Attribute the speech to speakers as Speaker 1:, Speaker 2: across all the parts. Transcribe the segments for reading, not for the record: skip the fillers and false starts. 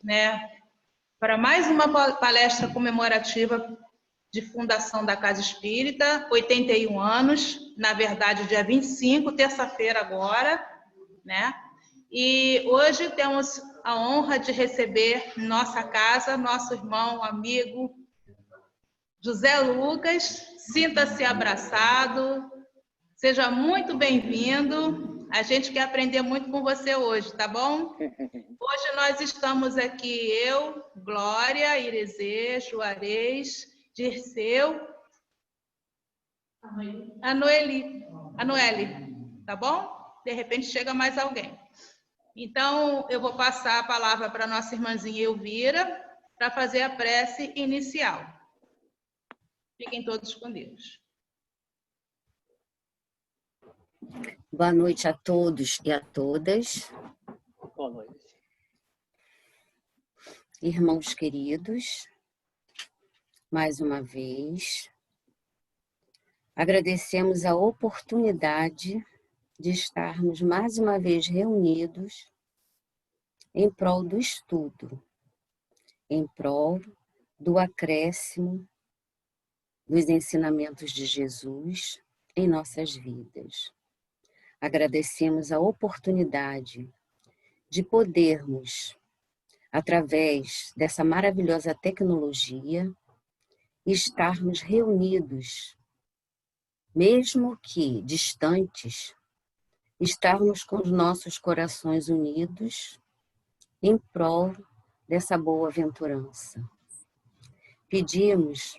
Speaker 1: né, para mais uma palestra comemorativa de fundação da Casa Espírita, 81 anos, na verdade, dia 25, terça-feira agora, né? E hoje temos a honra de receber em nossa casa nosso irmão, amigo, José Lucas. Sinta-se abraçado, seja muito bem-vindo. A gente quer aprender muito com você hoje, tá bom? Hoje nós estamos aqui, eu, Glória, Irizê, Juarez, Dirceu, Anoeli, tá bom? De repente chega mais alguém. Então, eu vou passar a palavra para a nossa irmãzinha Elvira, para fazer a prece inicial. Fiquem todos com Deus.
Speaker 2: Boa noite a todos e a todas.
Speaker 3: Boa noite.
Speaker 2: Irmãos queridos, mais uma vez, agradecemos a oportunidade de estarmos mais uma vez reunidos em prol do estudo, em prol do acréscimo dos ensinamentos de Jesus em nossas vidas. Agradecemos a oportunidade de podermos, através dessa maravilhosa tecnologia, estarmos reunidos, mesmo que distantes, estarmos com os nossos corações unidos em prol dessa boa-aventurança. Pedimos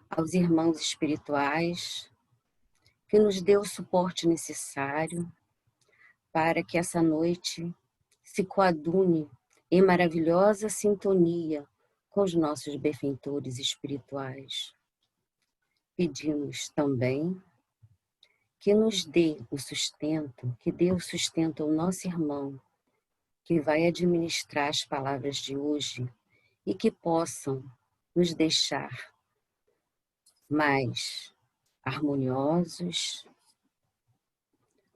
Speaker 2: aos irmãos espirituais que nos dê o suporte necessário para que essa noite se coadune em maravilhosa sintonia com os nossos benfeitores espirituais. Pedimos também que nos dê o sustento, que dê o sustento ao nosso irmão, que vai administrar as palavras de hoje e que possam nos deixar mais harmoniosos,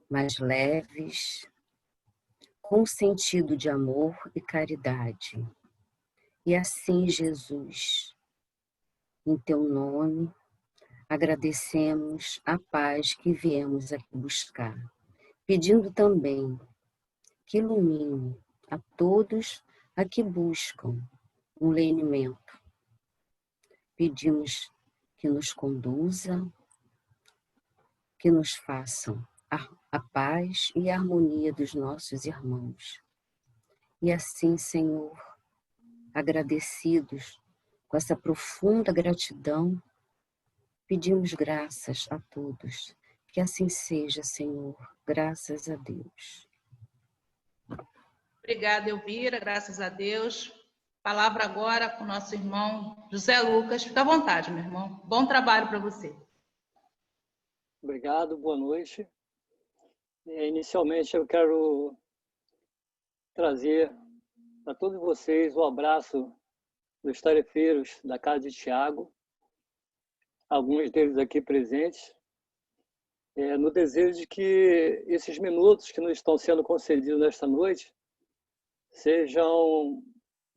Speaker 2: mais leves, com sentido de amor e caridade. E assim, Jesus, em teu nome, agradecemos a paz que viemos aqui buscar, pedindo também que ilumine a todos a que buscam um lenimento. Pedimos que nos conduza, que nos façam a paz e a harmonia dos nossos irmãos. E assim, Senhor, agradecidos com essa profunda gratidão, pedimos graças a todos. Que assim seja, Senhor, graças a Deus.
Speaker 1: Obrigada, Elvira, graças a Deus. Palavra agora com o nosso irmão José Lucas. Fica à vontade, meu irmão. Bom trabalho para você.
Speaker 3: Obrigado, boa noite. Inicialmente, eu quero trazer para todos vocês o abraço dos tarefeiros da Casa de Tiago, alguns deles aqui presentes, no desejo de que esses minutos que nos estão sendo concedidos nesta noite sejam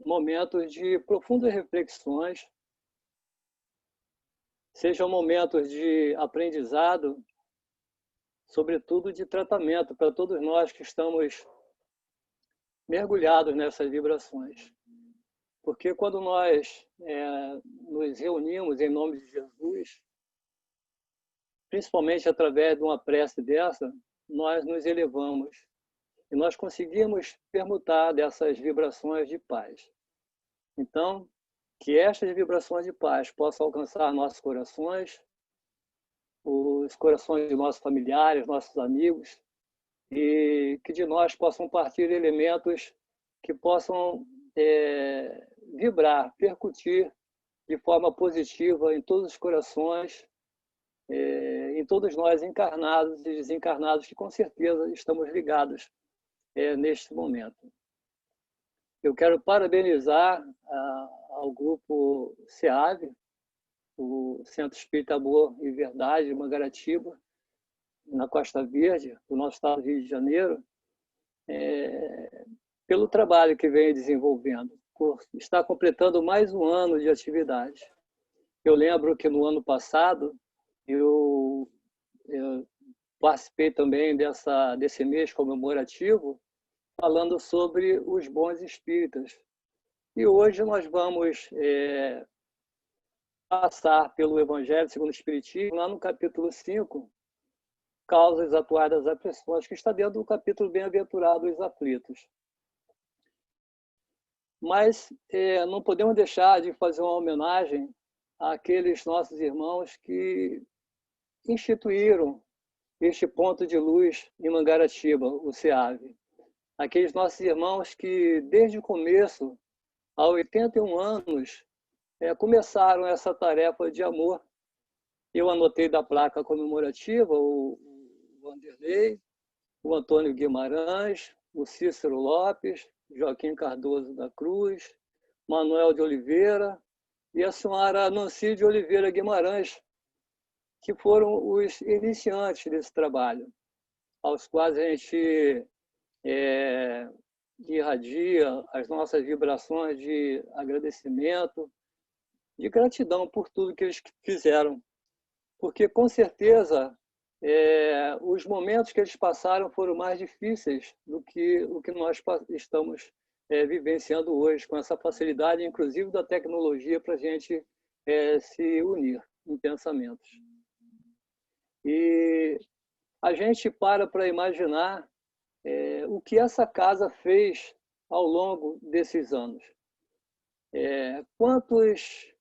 Speaker 3: momentos de profundas reflexões, sejam momentos de aprendizado, sobretudo de tratamento para todos nós que estamos mergulhados nessas vibrações. Porque quando nós nos reunimos em nome de Jesus, principalmente através de uma prece dessa, nós nos elevamos e nós conseguimos permutar dessas vibrações de paz. Então, que estas vibrações de paz possam alcançar nossos corações, os corações de nossos familiares, nossos amigos, e que de nós possam partir elementos que possam vibrar, percutir de forma positiva em todos os corações, em todos nós encarnados e desencarnados, que com certeza estamos ligados neste momento. Eu quero parabenizar ao grupo SEAV, o Centro Espírita Amor e Verdade, de Mangaratiba, na Costa Verde, do nosso estado do Rio de Janeiro, pelo trabalho que vem desenvolvendo. está completando mais um ano de atividade. Eu lembro que no ano passado eu participei também desse mês comemorativo, falando sobre os bons espíritas. E hoje nós vamos passar pelo Evangelho segundo o Espiritismo, lá no capítulo 5, Causas Atuais das Aflições, que está dentro do capítulo Bem-aventurados os Aflitos. Mas não podemos deixar de fazer uma homenagem àqueles nossos irmãos que instituíram este ponto de luz em Mangaratiba, o SEAV. Aqueles nossos irmãos que, desde o começo, há 81 anos, começaram essa tarefa de amor. Eu anotei da placa comemorativa o Vanderlei, o Antônio Guimarães, o Cícero Lopes, Joaquim Cardoso da Cruz, Manuel de Oliveira e a senhora Nancy de Oliveira Guimarães, que foram os iniciantes desse trabalho, aos quais a gente irradia as nossas vibrações de agradecimento, de gratidão por tudo que eles fizeram. Porque, com certeza, os momentos que eles passaram foram mais difíceis do que o que nós estamos vivenciando hoje, com essa facilidade, inclusive, da tecnologia para a gente se unir em pensamentos. E a gente para imaginar o que essa casa fez ao longo desses anos. Quantos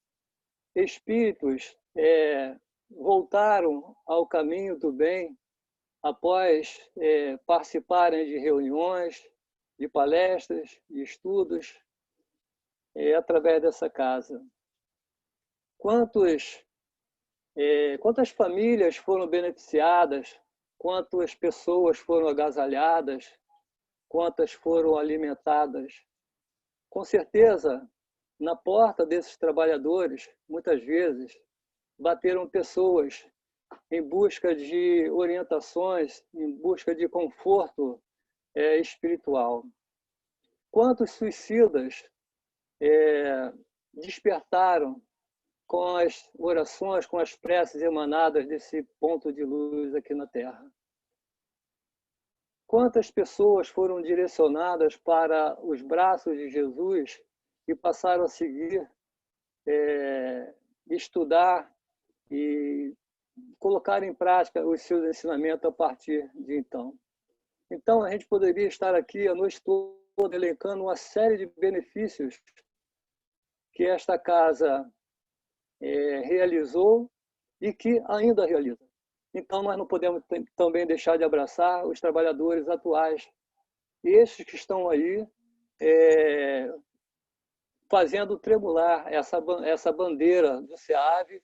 Speaker 3: espíritos voltaram ao caminho do bem após participarem de reuniões, de palestras, de estudos, através dessa casa. Quantas famílias foram beneficiadas, quantas pessoas foram agasalhadas, quantas foram alimentadas. Com certeza, na porta desses trabalhadores, muitas vezes, bateram pessoas em busca de orientações, em busca de conforto espiritual. Quantos suicidas despertaram com as orações, com as preces emanadas desse ponto de luz aqui na Terra? Quantas pessoas foram direcionadas para os braços de Jesus e passaram a seguir, estudar e colocar em prática os seus ensinamentos a partir de então? Então, a gente poderia estar aqui a noite toda elencando uma série de benefícios que esta casa realizou e que ainda realiza. Então, nós não podemos também deixar de abraçar os trabalhadores atuais, esses que estão aí fazendo tremular essa bandeira do SEAV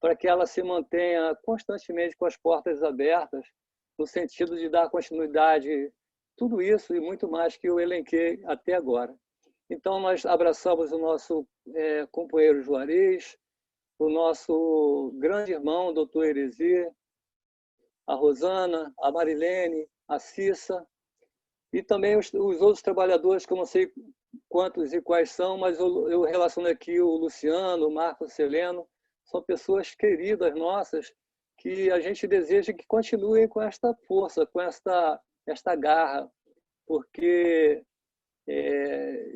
Speaker 3: para que ela se mantenha constantemente com as portas abertas, no sentido de dar continuidade, tudo isso e muito mais que eu elenquei até agora. Então, nós abraçamos o nosso companheiro Juarez, o nosso grande irmão, doutor Heresi, a Rosana, a Marilene, a Cissa, e também os outros trabalhadores, que eu não sei quantos e quais são, mas eu relaciono aqui o Luciano, o Marco Celeno, são pessoas queridas nossas, que a gente deseja que continuem com esta força, com esta garra, porque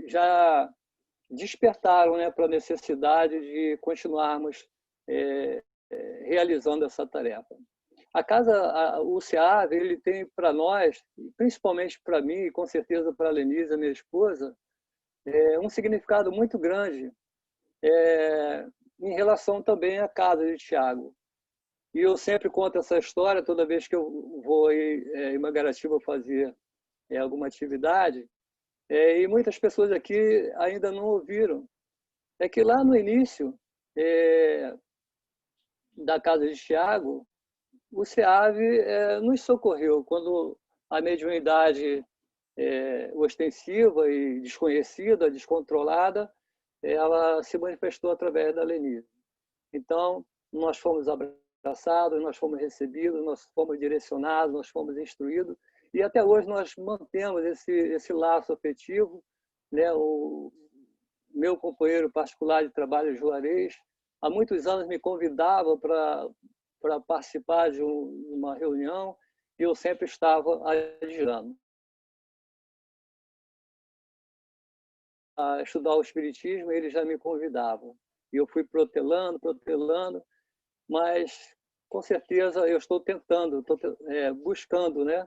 Speaker 3: já despertaram, né, para a necessidade de continuarmos realizando essa tarefa. A casa, o SEAV, ele tem para nós, principalmente para mim e com certeza para a Lenise, minha esposa, um significado muito grande em relação também à casa de Tiago. E eu sempre conto essa história toda vez que eu vou em Mangaratiba fazer alguma atividade, e muitas pessoas aqui ainda não ouviram. É que lá no início da casa de Tiago, o SEAV nos socorreu quando a mediunidade ostensiva e desconhecida, descontrolada, ela se manifestou através da Lenise. Então, nós fomos abraçados, nós fomos recebidos, nós fomos direcionados, nós fomos instruídos, e até hoje nós mantemos esse laço afetivo, né? meu companheiro particular de trabalho, Juarez, há muitos anos me convidava para participar de uma reunião e eu sempre estava adiando. A estudar o Espiritismo, ele já me convidava. E eu fui protelando, mas com certeza eu estou tentando, buscando, né,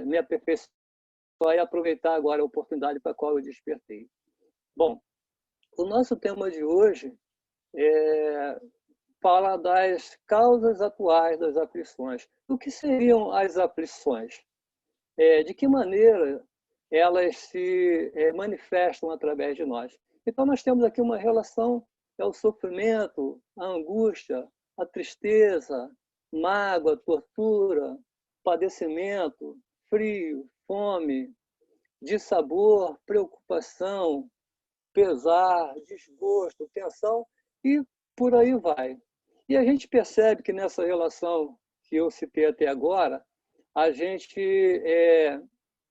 Speaker 3: me aperfeiçoar e aproveitar agora a oportunidade para a qual eu despertei. Bom, o nosso tema de hoje fala das causas atuais das aflições. O que seriam as aflições? De que maneira elas se manifestam através de nós? Então, nós temos aqui uma relação, o sofrimento, a angústia, a tristeza, mágoa, tortura, padecimento, frio, fome, dissabor, preocupação, pesar, desgosto, tensão e por aí vai. E a gente percebe que nessa relação que eu citei até agora, a gente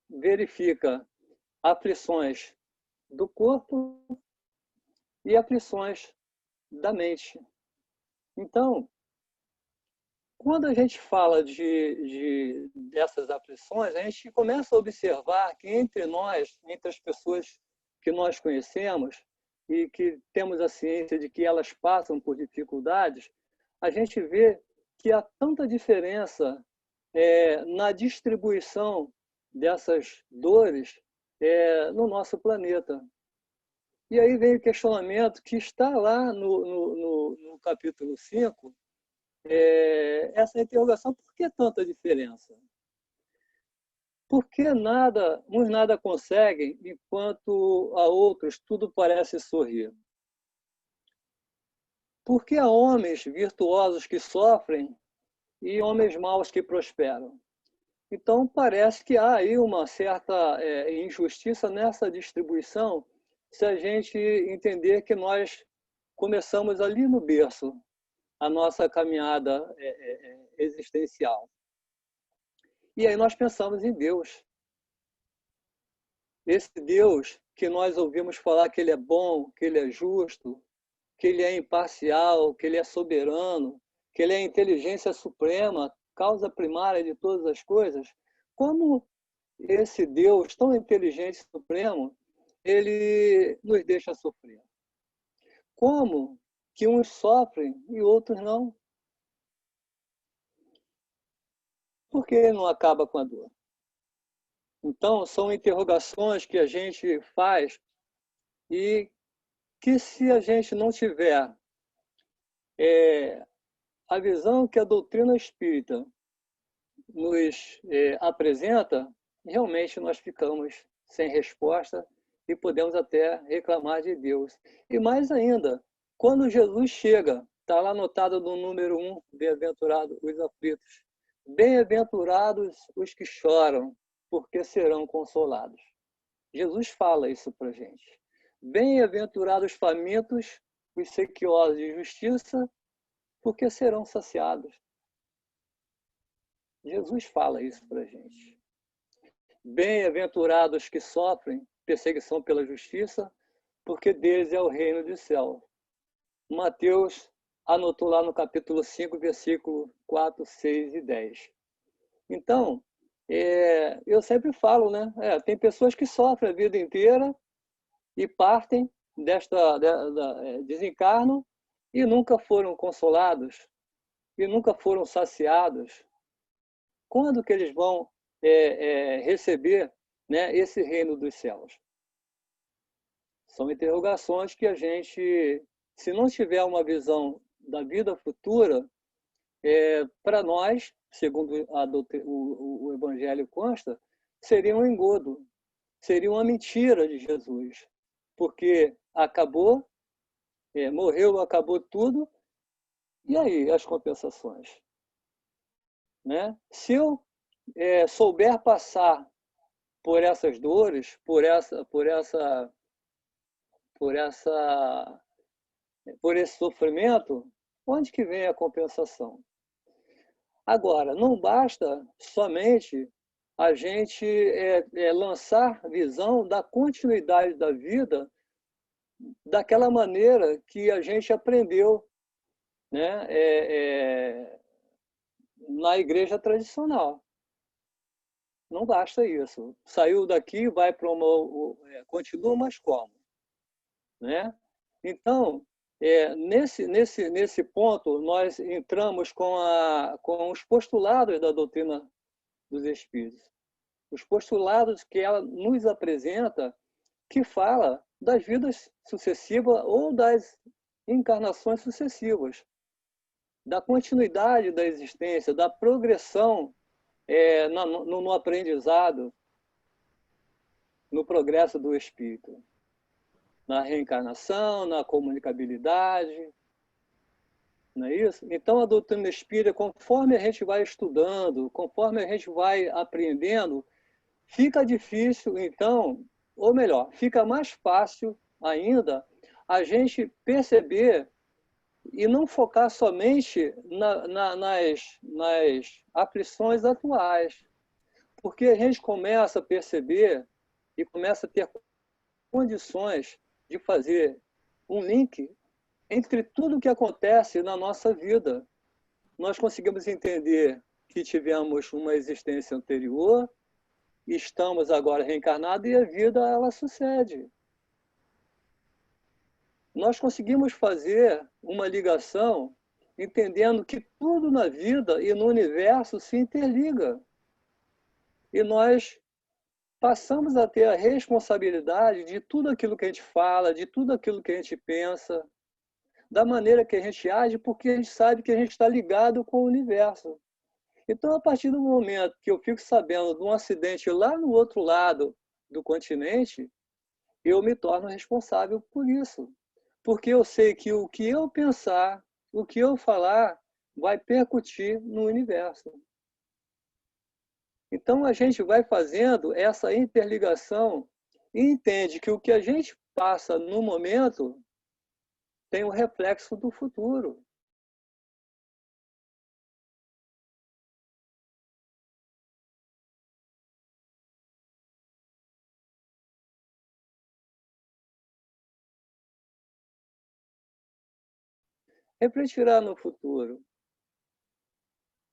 Speaker 3: verifica aflições do corpo e aflições da mente. Então, quando a gente fala dessas aflições, a gente começa a observar que entre nós, entre as pessoas que nós conhecemos e que temos a ciência de que elas passam por dificuldades, a gente vê que há tanta diferença na distribuição dessas dores no nosso planeta. E aí vem o questionamento que está lá no capítulo 5, essa interrogação: por que tanta diferença? Por que uns nada conseguem, enquanto a outros tudo parece sorrir? Por que há homens virtuosos que sofrem e homens maus que prosperam? Então, parece que há aí uma certa injustiça nessa distribuição, se a gente entender que nós começamos ali no berço a nossa caminhada existencial. E aí nós pensamos em Deus. Esse Deus que nós ouvimos falar que ele é bom, que ele é justo, que ele é imparcial, que ele é soberano, que ele é a inteligência suprema, causa primária de todas as coisas. Como esse Deus tão inteligente e supremo, ele nos deixa sofrer? Como que uns sofrem e outros não? Por que ele não acaba com a dor? Então, são interrogações que a gente faz e que, se a gente não tiver a visão que a doutrina espírita nos apresenta, realmente nós ficamos sem resposta e podemos até reclamar de Deus. E mais ainda, quando Jesus chega, está lá anotado no número 1, bem-aventurados os aflitos. Bem-aventurados os que choram, porque serão consolados. Jesus fala isso para a gente. Bem-aventurados os famintos, os sequiosos de justiça, porque serão saciados. Jesus fala isso para a gente. Bem-aventurados que sofrem perseguição pela justiça, porque deles é o reino do céu. Mateus anotou lá no capítulo 5, versículo 4, 6 e 10. Então, eu sempre falo, né? Tem pessoas que sofrem a vida inteira e partem desencarnam e nunca foram consolados e nunca foram saciados. Quando que eles vão receber, né, esse reino dos céus? São interrogações que a gente, se não tiver uma visão da vida futura, para nós, segundo o Evangelho consta, seria um engodo, seria uma mentira de Jesus, porque acabou, morreu, acabou tudo, e aí as compensações? Né? Se eu souber passar por essas dores, por esse sofrimento, onde que vem a compensação? Agora, não basta somente a gente lançar visão da continuidade da vida daquela maneira que a gente aprendeu, né, na igreja tradicional. Não basta isso. Saiu daqui, vai para uma... continua, mas como? Né? Então, nesse ponto, nós entramos com os postulados da doutrina dos Espíritos. Os postulados que ela nos apresenta, que fala das vidas sucessivas ou das encarnações sucessivas, da continuidade da existência, da progressão no aprendizado, no progresso do espírito, na reencarnação, na comunicabilidade, não é isso? Então, a doutrina espírita, conforme a gente vai estudando, conforme a gente vai aprendendo, fica difícil, então, ou melhor, fica mais fácil ainda a gente perceber e não focar somente nas aflições atuais, porque a gente começa a perceber e começa a ter condições de fazer um link entre tudo o que acontece na nossa vida. Nós conseguimos entender que tivemos uma existência anterior, estamos agora reencarnados e a vida ela sucede. Nós conseguimos fazer uma ligação entendendo que tudo na vida e no universo se interliga. E nós passamos a ter a responsabilidade de tudo aquilo que a gente fala, de tudo aquilo que a gente pensa, da maneira que a gente age, porque a gente sabe que a gente está ligado com o universo. Então, a partir do momento que eu fico sabendo de um acidente lá no outro lado do continente, eu me torno responsável por isso. Porque eu sei que o que eu pensar, o que eu falar, vai percutir no universo. Então, a gente vai fazendo essa interligação e entende que o que a gente passa no momento tem um reflexo do futuro. Refletirá no futuro.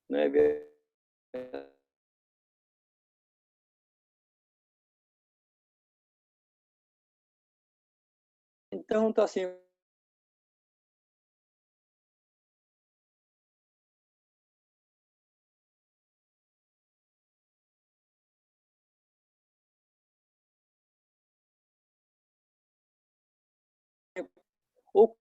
Speaker 3: Né? Então, tá assim. Ou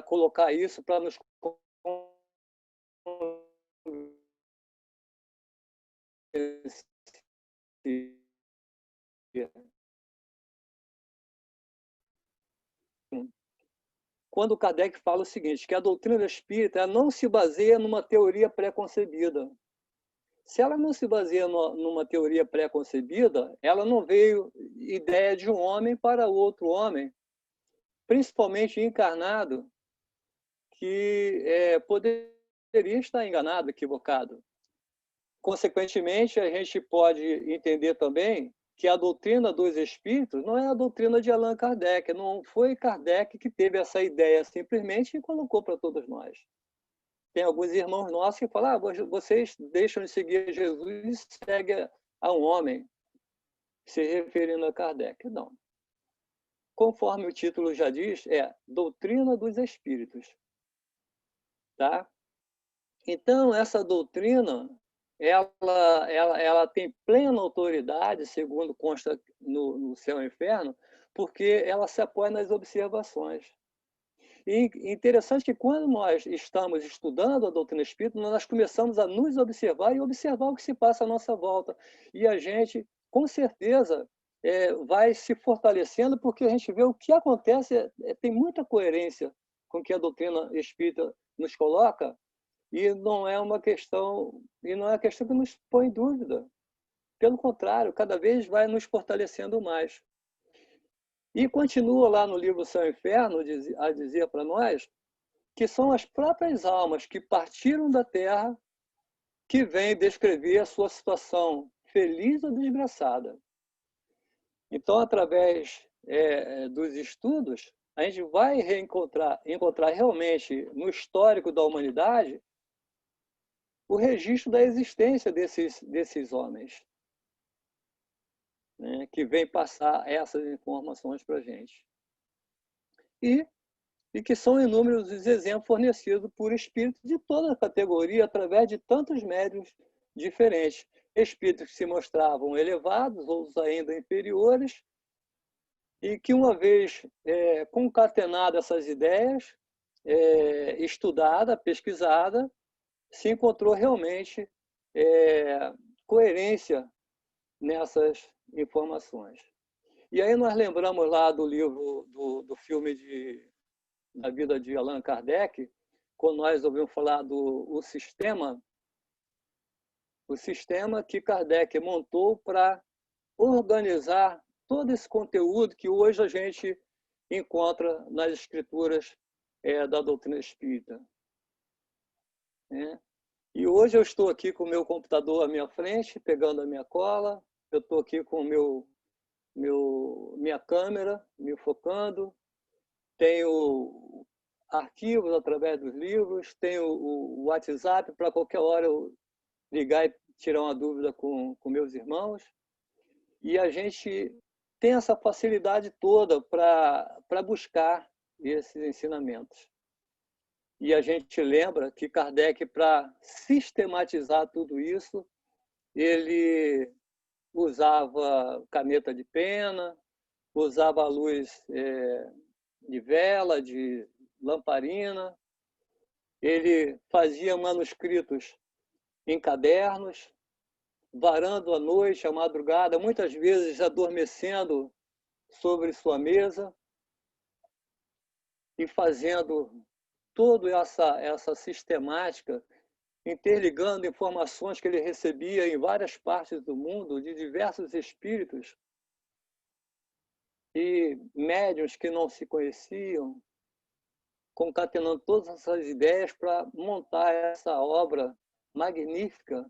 Speaker 3: colocar isso para nos quando Kardec fala o seguinte, que a doutrina espírita não se baseia numa teoria pré-concebida. Se ela não se baseia numa teoria pré-concebida, ela não veio ideia de um homem para outro homem, principalmente encarnado, que poderia estar enganado, equivocado. Consequentemente, a gente pode entender também que a doutrina dos espíritos não é a doutrina de Allan Kardec. Não foi Kardec que teve essa ideia simplesmente e colocou para todos nós. Tem alguns irmãos nossos que falam, vocês deixam de seguir Jesus e seguem a um homem, se referindo a Kardec. Não. Conforme o título já diz, é doutrina dos espíritos. Tá? Então, essa doutrina, ela tem plena autoridade, segundo consta no Céu e Inferno, porque ela se apoia nas observações. E interessante que quando nós estamos estudando a doutrina espírita, nós começamos a nos observar e observar o que se passa à nossa volta. E a gente, com certeza, vai se fortalecendo, porque a gente vê o que acontece, tem muita coerência com o que a doutrina espírita nos coloca, e não é uma questão, que nos põe em dúvida. Pelo contrário, cada vez vai nos fortalecendo mais. E continua lá no livro Céu e Inferno a dizer para nós que são as próprias almas que partiram da Terra que vêm descrever a sua situação feliz ou desgraçada. Então, através dos estudos, a gente vai encontrar realmente no histórico da humanidade o registro da existência desses homens, né, que vêm passar essas informações para a gente. E que são inúmeros os exemplos fornecidos por espíritos de toda a categoria, através de tantos médiuns diferentes. Espíritos que se mostravam elevados, outros ainda inferiores, e que, uma vez concatenada essas ideias, estudada, pesquisada, se encontrou realmente coerência nessas informações. E aí nós lembramos lá do livro, do filme da vida de Allan Kardec, quando nós ouvimos falar do sistema que Kardec montou para organizar todo esse conteúdo que hoje a gente encontra nas escrituras da doutrina espírita. E hoje eu estou aqui com o meu computador à minha frente, pegando a minha cola, eu estou aqui com minha câmera me focando, tenho arquivos através dos livros, tenho o WhatsApp para qualquer hora eu ligar e tirar uma dúvida com meus irmãos. E a gente tem essa facilidade toda para buscar esses ensinamentos. E a gente lembra que Kardec, para sistematizar tudo isso, ele usava caneta de pena, usava a luz de vela, de lamparina, ele fazia manuscritos em cadernos, varando a noite, a madrugada, muitas vezes adormecendo sobre sua mesa e fazendo toda essa sistemática, interligando informações que ele recebia em várias partes do mundo, de diversos espíritos e médiuns que não se conheciam, concatenando todas essas ideias para montar essa obra magnífica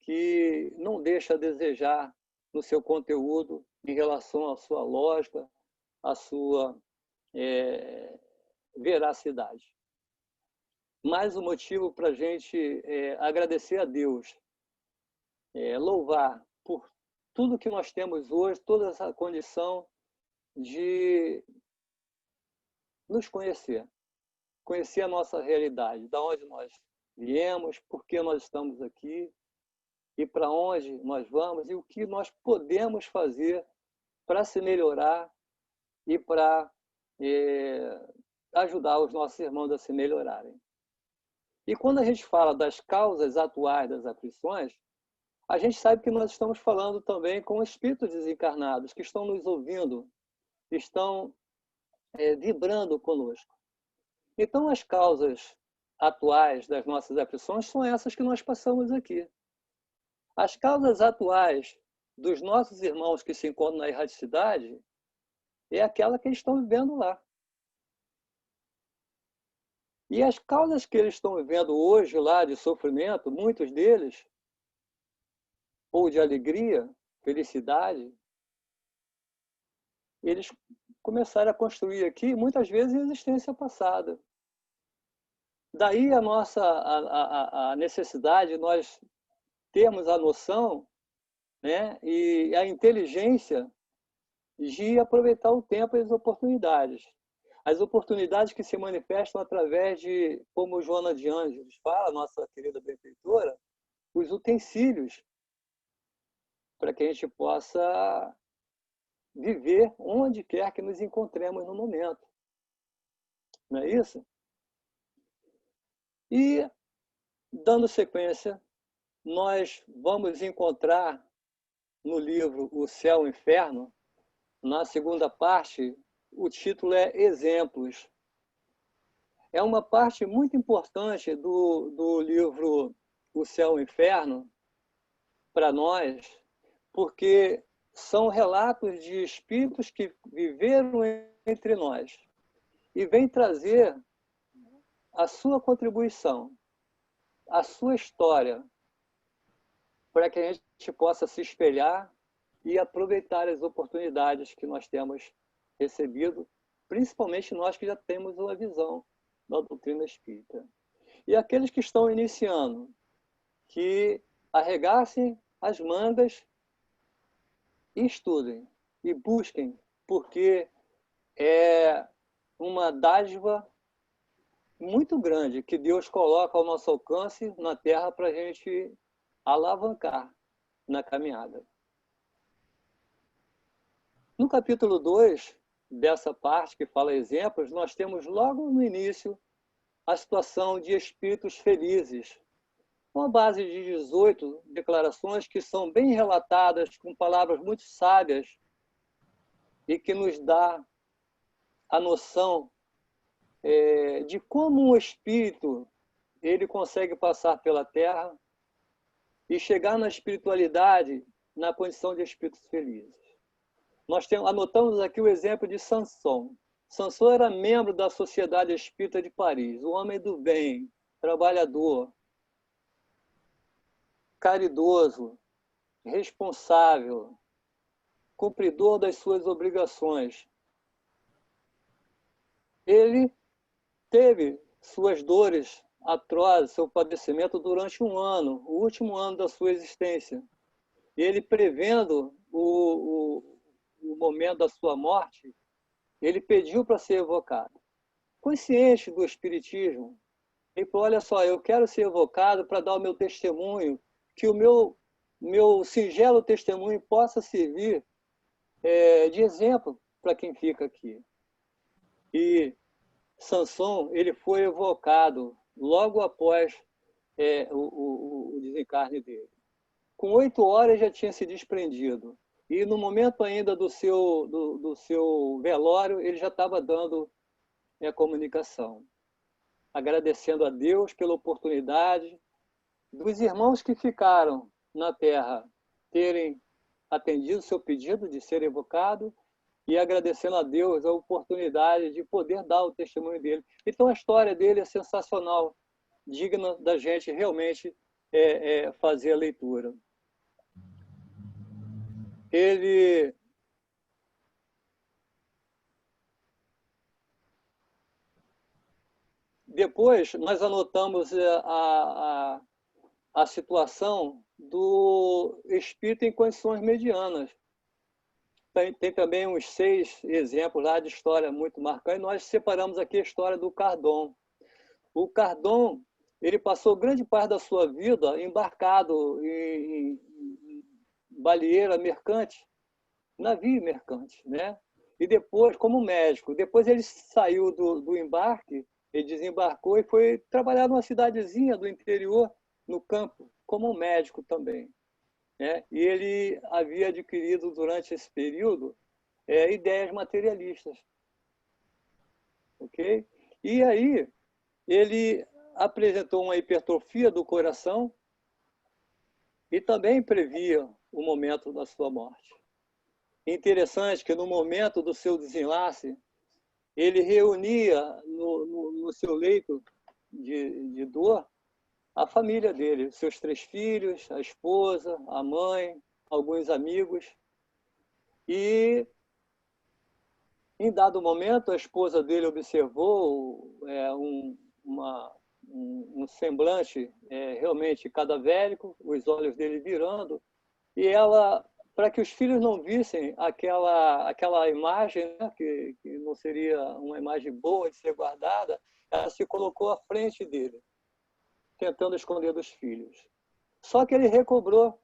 Speaker 3: que não deixa a desejar no seu conteúdo em relação à sua lógica, à sua veracidade. Mais um motivo para a gente agradecer a Deus, louvar por tudo que nós temos hoje, toda essa condição de nos conhecer a nossa realidade, da onde nós viemos, por que nós estamos aqui e para onde nós vamos e o que nós podemos fazer para se melhorar e para ajudar os nossos irmãos a se melhorarem. E quando a gente fala das causas atuais das aflições, a gente sabe que nós estamos falando também com espíritos desencarnados que estão nos ouvindo, estão vibrando conosco. Então, as causas atuais das nossas aflições são essas que nós passamos aqui. As causas atuais dos nossos irmãos que se encontram na erraticidade é aquela que eles estão vivendo lá. E as causas que eles estão vivendo hoje lá de sofrimento, muitos deles, ou de alegria, felicidade, eles começaram a construir aqui, muitas vezes, em existência passada. Daí a necessidade de nós termos a noção, né, e a inteligência de aproveitar o tempo e as oportunidades. As oportunidades que se manifestam através de, como Joana de Ângeles fala, nossa querida benfeitora, os utensílios para que a gente possa viver onde quer que nos encontremos no momento. Não é isso? E, dando sequência, nós vamos encontrar no livro O Céu e o Inferno, na segunda parte, o título é Exemplos. É uma parte muito importante do livro O Céu e o Inferno para nós, porque são relatos de espíritos que viveram entre nós e vêm trazer a sua contribuição, a sua história, para que a gente gente possa se espelhar e aproveitar as oportunidades que nós temos recebido, principalmente nós que já temos uma visão da doutrina espírita. E aqueles que estão iniciando, que arregassem as mangas e estudem, e busquem, porque é uma dádiva muito grande que Deus coloca ao nosso alcance na Terra para a gente alavancar na caminhada. No capítulo 2, dessa parte que fala exemplos, nós temos logo no início a situação de espíritos felizes, uma base de 18 declarações que são bem relatadas, com palavras muito sábias e que nos dá a noção de como um espírito ele consegue passar pela Terra e chegar na espiritualidade na condição de espíritos felizes. Nós anotamos aqui o exemplo de Sansão. Sansão era membro da Sociedade Espírita de Paris, um homem do bem, trabalhador, caridoso, responsável, cumpridor das suas obrigações. Ele teve suas dores atrozes, seu padecimento durante um ano, o último ano da sua existência. E ele, prevendo o momento da sua morte, ele pediu para ser evocado. Consciente do espiritismo, ele falou, olha só, eu quero ser evocado para dar o meu testemunho, que o meu singelo testemunho possa servir de exemplo para quem fica aqui. E Sansão, ele foi evocado logo após o desencarne dele. Com 8 horas já tinha se desprendido. E no momento ainda do seu velório, ele já estava dando a comunicação. Agradecendo a Deus pela oportunidade dos irmãos que ficaram na Terra terem atendido o seu pedido de ser evocado e agradecendo a Deus a oportunidade de poder dar o testemunho dele. Então a história dele é sensacional, digna da gente realmente fazer a leitura. Ele depois nós anotamos a situação do espírito em condições medianas. Tem também uns 6 exemplos lá de história muito marcante. Nós separamos aqui a história do Cardon. O Cardon, ele passou grande parte da sua vida embarcado em baleeira mercante, navio mercante, né? E depois, como médico, depois ele saiu do embarque, ele desembarcou e foi trabalhar numa cidadezinha do interior, no campo, como médico também. E ele havia adquirido, durante esse período, ideias materialistas. Ok? E aí, ele apresentou uma hipertrofia do coração e também previa o momento da sua morte. Interessante que, no momento do seu desenlace, ele reunia no seu leito de dor a família dele, seus 3 filhos, a esposa, a mãe, alguns amigos. E, em dado momento, a esposa dele observou um semblante realmente cadavérico, os olhos dele virando, e ela, para que os filhos não vissem aquela imagem, né, que não seria uma imagem boa de ser guardada, ela se colocou à frente dele, tentando esconder dos filhos. Só que ele recobrou,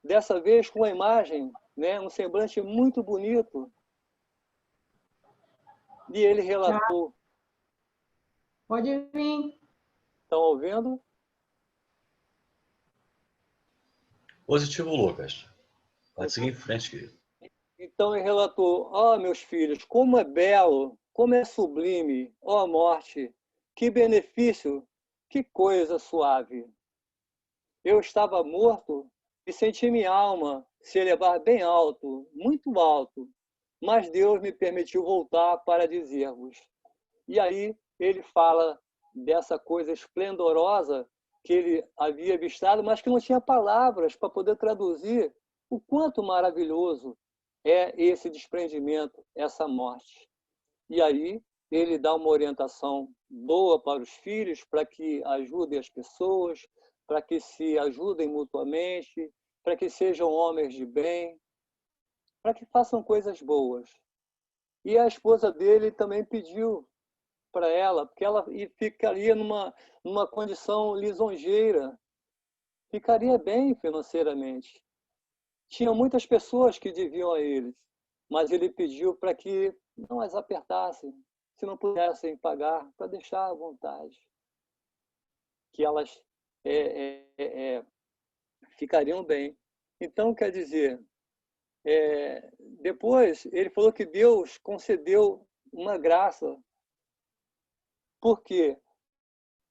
Speaker 3: dessa vez com uma imagem, né, um semblante muito bonito, e ele relatou.
Speaker 1: Pode vir.
Speaker 3: Estão ouvindo?
Speaker 4: Positivo, Lucas. Pode seguir em frente, querido.
Speaker 3: Então ele relatou, meus filhos, como é belo, como é sublime, morte, que benefício, que coisa suave. Eu estava morto e senti minha alma se elevar bem alto, muito alto, mas Deus me permitiu voltar para dizer-vos. E aí ele fala dessa coisa esplendorosa que ele havia avistado, mas que não tinha palavras para poder traduzir o quanto maravilhoso é esse desprendimento, essa morte. E aí ele dá uma orientação boa para os filhos, para que ajudem as pessoas, para que se ajudem mutuamente, para que sejam homens de bem, para que façam coisas boas. E a esposa dele também pediu para ela, porque ela ficaria numa condição lisonjeira, ficaria bem financeiramente. Tinha muitas pessoas que deviam a eles, mas ele pediu para que não as apertassem, se não pudessem pagar, para deixar à vontade, que elas ficariam bem. Então, quer dizer, depois ele falou que Deus concedeu uma graça, porque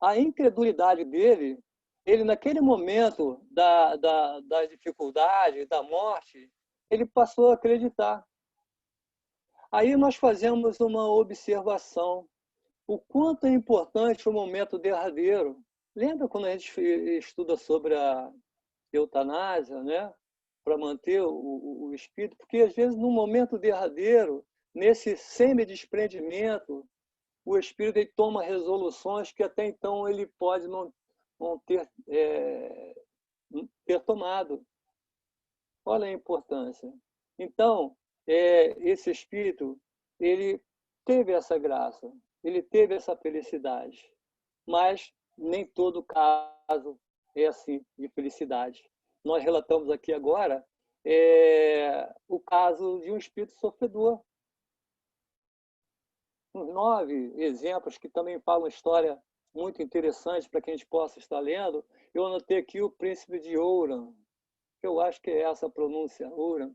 Speaker 3: a incredulidade dele, ele naquele momento da dificuldade, da morte, ele passou a acreditar. Aí nós fazemos uma observação, o quanto é importante o momento derradeiro. Lembra quando a gente estuda sobre a eutanásia, né? Para manter o espírito? Porque às vezes no momento derradeiro, nesse semi-desprendimento, o espírito ele toma resoluções que até então ele pode não ter tomado. Olha a importância. Então, esse espírito, ele teve essa graça, ele teve essa felicidade, mas nem todo caso é assim de felicidade. Nós relatamos aqui agora o caso de um espírito sofredor. Uns 9 exemplos que também falam história muito interessante para que a gente possa estar lendo. Eu anotei aqui o príncipe de Ouran, que eu acho que é essa a pronúncia, Ouran.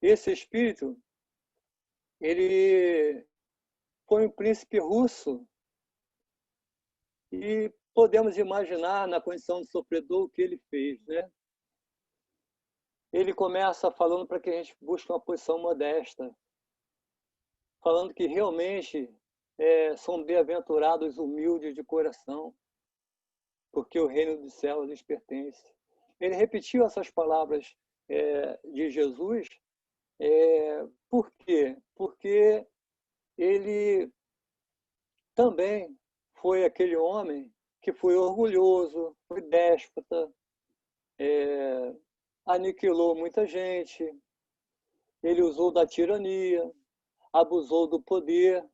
Speaker 3: Esse espírito, ele foi um príncipe russo e podemos imaginar na condição de sofredor o que ele fez, né? Ele começa falando para que a gente busque uma posição modesta, falando que realmente são bem-aventurados humildes de coração, porque o reino dos céus lhes pertence. Ele repetiu essas palavras de Jesus. Por quê? Porque ele também foi aquele homem que foi orgulhoso, foi déspota, aniquilou muita gente, ele usou da tirania, abusou do poder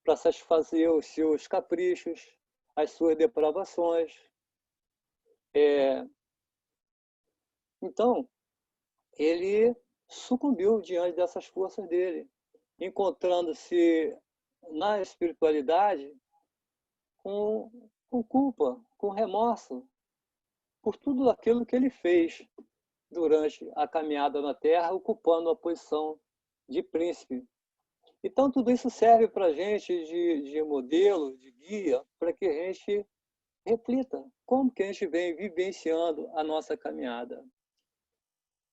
Speaker 3: para satisfazer os seus caprichos, as suas depravações. Então, ele sucumbiu diante dessas forças dele, encontrando-se na espiritualidade com culpa, com remorso por tudo aquilo que ele fez durante a caminhada na Terra, ocupando a posição de príncipe. Então, tudo isso serve para a gente de modelo, de guia, para que a gente reflita como que a gente vem vivenciando a nossa caminhada.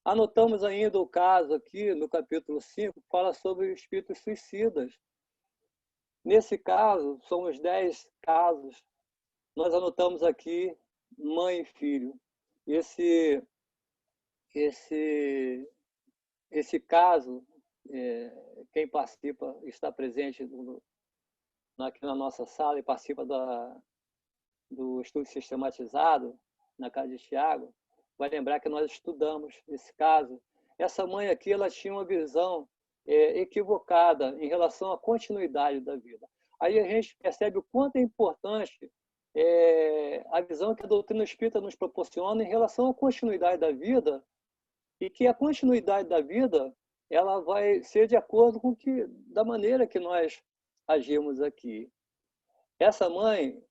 Speaker 3: Anotamos ainda o caso aqui, no capítulo 5, fala sobre espíritos suicidas. Nesse caso, são os 10 casos, nós anotamos aqui mãe e filho. Esse caso, quem participa, está presente aqui na nossa sala e participa do estudo sistematizado na Casa de Tiago, vai lembrar que nós estudamos esse caso. Essa mãe aqui, ela tinha uma visão equivocada em relação à continuidade da vida. Aí a gente percebe o quanto é importante a visão que a doutrina espírita nos proporciona em relação à continuidade da vida, e que a continuidade da vida ela vai ser de acordo com da maneira que nós agimos aqui. Essa mãe,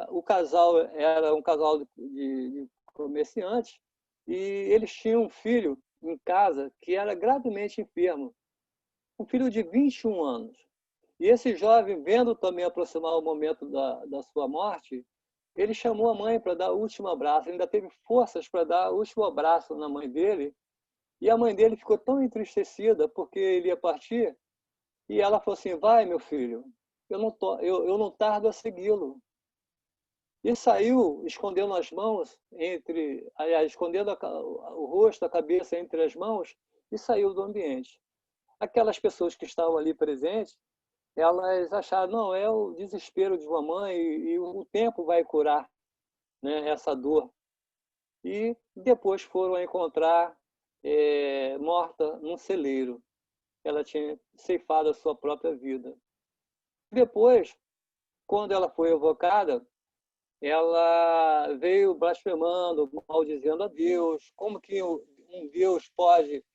Speaker 3: o casal era um casal de comerciantes, e eles tinham um filho em casa que era gravemente enfermo, um filho de 21 anos. E esse jovem, vendo também aproximar o momento da sua morte, ele chamou a mãe para dar o último abraço. Ele ainda teve forças para dar o último abraço na mãe dele. E a mãe dele ficou tão entristecida porque ele ia partir. E ela falou assim: vai, meu filho, eu não tardo a segui-lo. e saiu escondendo as mãos escondendo o rosto, a cabeça entre as mãos, e saiu do ambiente. Aquelas pessoas que estavam ali presentes, elas acharam, não, é o desespero de mamãe e o tempo vai curar, né, essa dor. E depois foram encontrar morta num celeiro. Ela tinha ceifado a sua própria vida. Depois, quando ela foi evocada, ela veio blasfemando, maldizendo a Deus, como que um Deus pode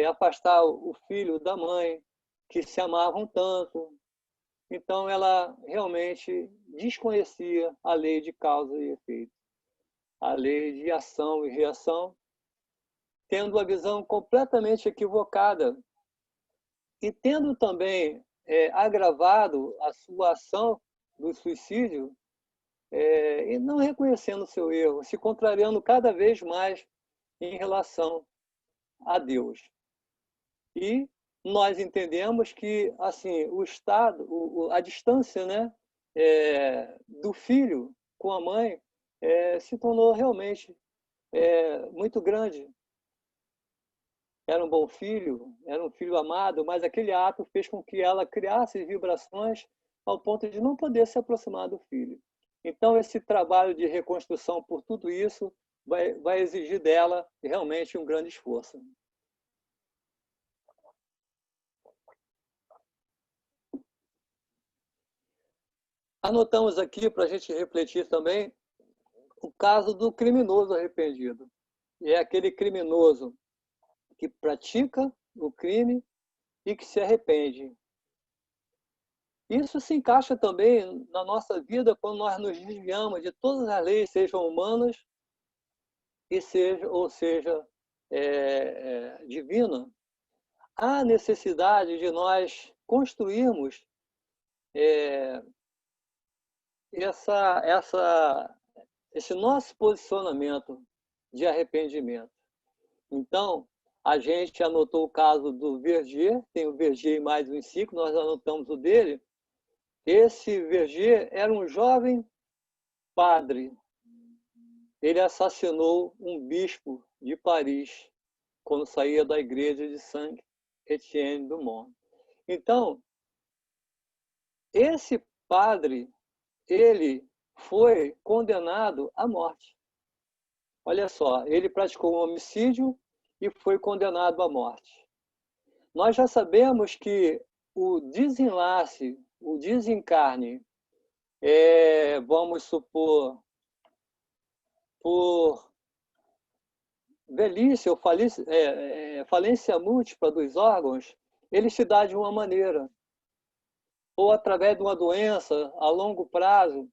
Speaker 3: afastar o filho da mãe, que se amavam tanto. Então, ela realmente desconhecia a lei de causa e efeito, a lei de ação e reação, tendo a visão completamente equivocada e tendo também agravado a sua ação do suicídio, e não reconhecendo o seu erro, se contrariando cada vez mais em relação a Deus. E nós entendemos que assim o estado, a distância, né, do filho com a mãe se tornou realmente muito grande. Era um bom filho, era um filho amado, mas aquele ato fez com que ela criasse vibrações ao ponto de não poder se aproximar do filho. Então, esse trabalho de reconstrução por tudo isso vai exigir dela realmente um grande esforço. Anotamos aqui, para a gente refletir também, o caso do criminoso arrependido. É aquele criminoso que pratica o crime e que se arrepende. Isso se encaixa também na nossa vida quando nós nos desviamos de todas as leis, sejam humanas ou seja divina. Há necessidade de nós construirmos esse nosso posicionamento de arrependimento. Então, a gente anotou o caso do Verger, tem o Verger e mais uns 5, nós anotamos o dele. Esse Verger era um jovem padre. Ele assassinou um bispo de Paris quando saía da igreja de Saint-Étienne du Mont. Então, esse padre, ele foi condenado à morte. Olha só, ele praticou um homicídio e foi condenado à morte. Nós já sabemos que o desenlace, o desencarne, vamos supor, por velhice ou falência múltipla dos órgãos, ele se dá de uma maneira. Ou através de uma doença a longo prazo,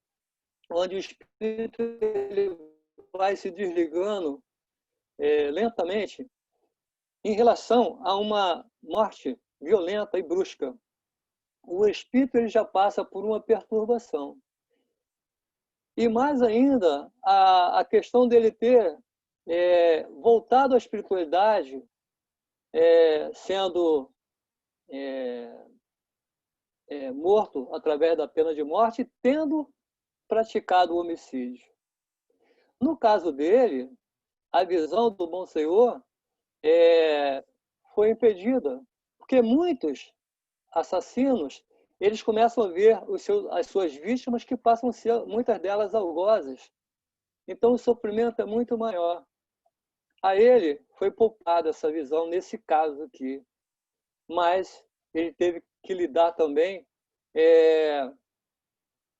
Speaker 3: onde o espírito ele vai se desligando lentamente, em relação a uma morte violenta e brusca. O espírito ele já passa por uma perturbação. E mais ainda, a questão dele ter voltado à espiritualidade, sendo morto através da pena de morte, tendo praticado o homicídio. No caso dele, a visão do Bom Senhor foi impedida, porque muitos assassinos eles começam a ver as suas vítimas que passam a ser, muitas delas, algozes. Então, o sofrimento é muito maior. A ele foi poupada essa visão nesse caso aqui. Mas ele teve que lidar também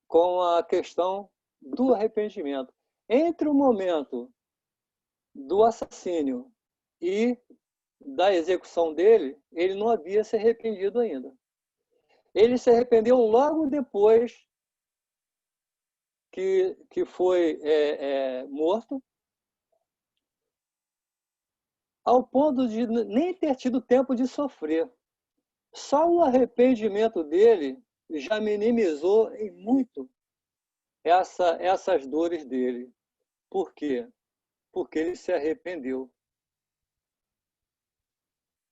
Speaker 3: com a questão do arrependimento. Entre o momento do assassínio e da execução dele, ele não havia se arrependido ainda. Ele se arrependeu logo depois que foi morto, ao ponto de nem ter tido tempo de sofrer. Só o arrependimento dele já minimizou em muito essas dores dele. Por quê? Porque ele se arrependeu.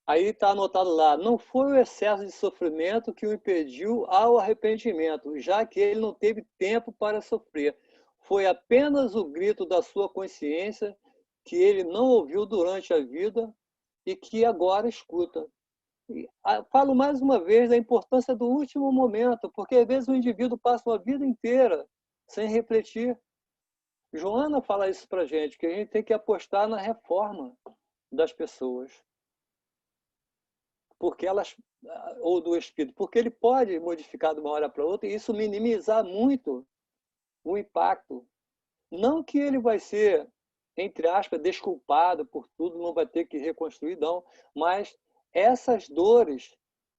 Speaker 3: Aí está anotado lá, não foi o excesso de sofrimento que o impediu ao arrependimento, já que ele não teve tempo para sofrer. foi apenas o grito da sua consciência que ele não ouviu durante a vida e que agora escuta. Falo mais uma vez da importância do último momento, porque às vezes o indivíduo passa uma vida inteira sem refletir. Joana fala isso para a gente, que a gente tem que apostar na reforma das pessoas, porque elas, ou do espírito, porque ele pode modificar de uma hora para outra e isso minimizar muito o impacto. Não que ele vai ser, entre aspas, desculpado por tudo, não vai ter que reconstruir, não, mas essas dores,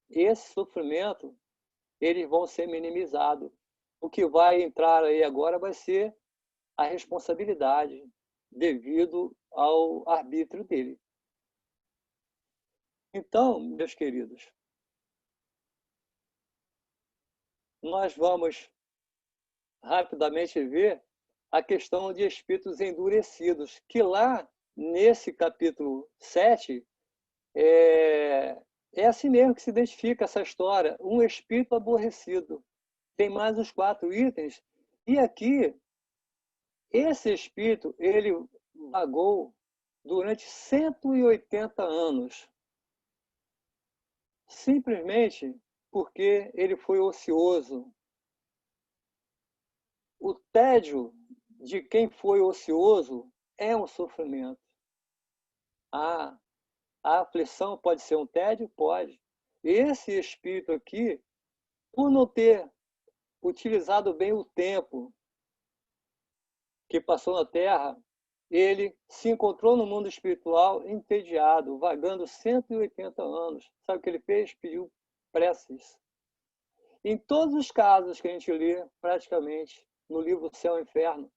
Speaker 3: esse sofrimento, eles vão ser minimizados. O que vai entrar aí agora vai ser a responsabilidade devido ao arbítrio dele. Então, meus queridos, nós vamos rapidamente ver a questão de espíritos endurecidos, que lá nesse capítulo 7 é assim mesmo que se identifica essa história, um espírito aborrecido. Tem mais uns 4 itens, e aqui, esse espírito, ele vagou durante 180 anos, simplesmente porque ele foi ocioso. O tédio de quem foi ocioso é um sofrimento. A aflição pode ser um tédio? Pode. Esse espírito aqui, por não ter utilizado bem o tempo que passou na Terra, ele se encontrou no mundo espiritual entediado, vagando 180 anos. Sabe o que ele fez? Pediu preces. Em todos os casos que a gente lê, praticamente, no livro Céu e Inferno,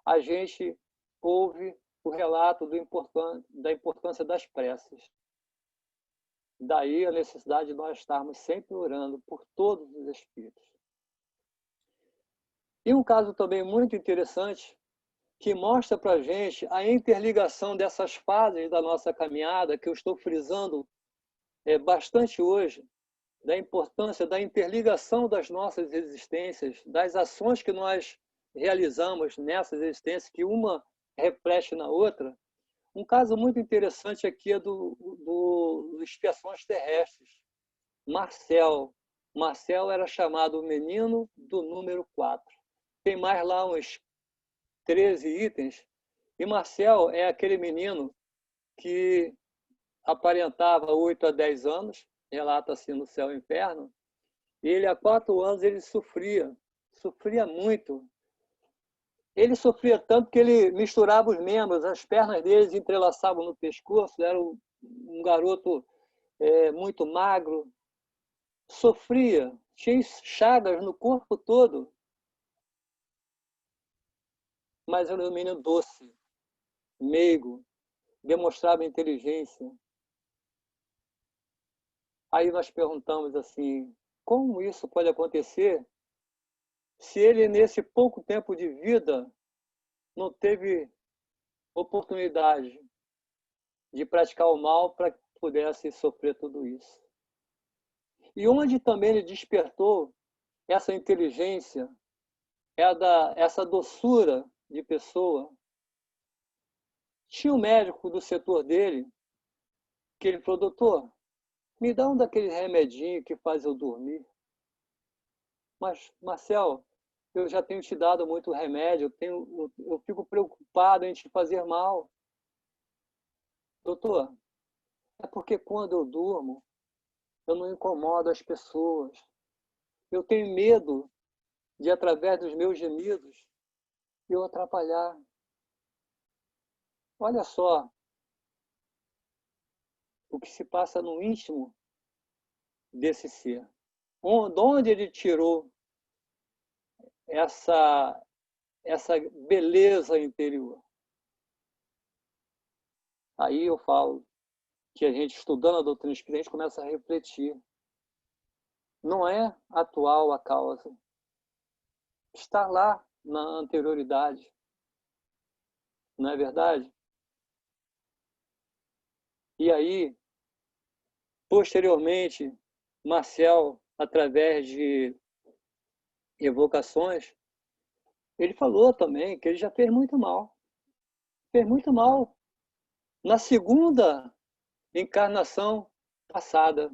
Speaker 3: a gente ouve o relato da importância das preces. Daí a necessidade de nós estarmos sempre orando por todos os espíritos. E um caso também muito interessante, que mostra para a gente a interligação dessas fases da nossa caminhada, que eu estou frisando bastante hoje, da importância da interligação das nossas existências, das ações que nós realizamos nessas existências, que uma reflete na outra. Um caso muito interessante aqui é do Expiações Terrestres. Marcel era chamado o menino do número 4. Tem mais lá uns 13 itens. E Marcel é aquele menino que aparentava 8 a 10 anos, relata-se no Céu e Inferno, e ele, há 4 anos, ele sofria muito. Ele sofria tanto que ele misturava os membros, as pernas dele entrelaçavam no pescoço, era um garoto muito magro, sofria, tinha chagas no corpo todo, mas era um menino doce, meigo, demonstrava inteligência. Aí nós perguntamos assim, como isso pode acontecer se ele, nesse pouco tempo de vida, não teve oportunidade de praticar o mal para que pudesse sofrer tudo isso? E onde também ele despertou essa inteligência, essa doçura de pessoa? Tinha um médico do setor dele que ele falou, doutor, me dá um daqueles remedinhos que faz eu dormir. Mas, Marcel, eu já tenho te dado muito remédio, eu fico preocupado em te fazer mal. Doutor, é porque quando eu durmo, eu não incomodo as pessoas. Eu tenho medo de, através dos meus gemidos, eu atrapalhar. Olha só o que se passa no íntimo desse ser. De onde ele tirou essa beleza interior? Aí eu falo que a gente, estudando a doutrina espírita, a gente começa a refletir. Não é atual a causa. Está lá na anterioridade. Não é verdade? E aí, posteriormente, Marcel, através de evocações, ele falou também que ele já fez muito mal. Fez muito mal na segunda encarnação passada.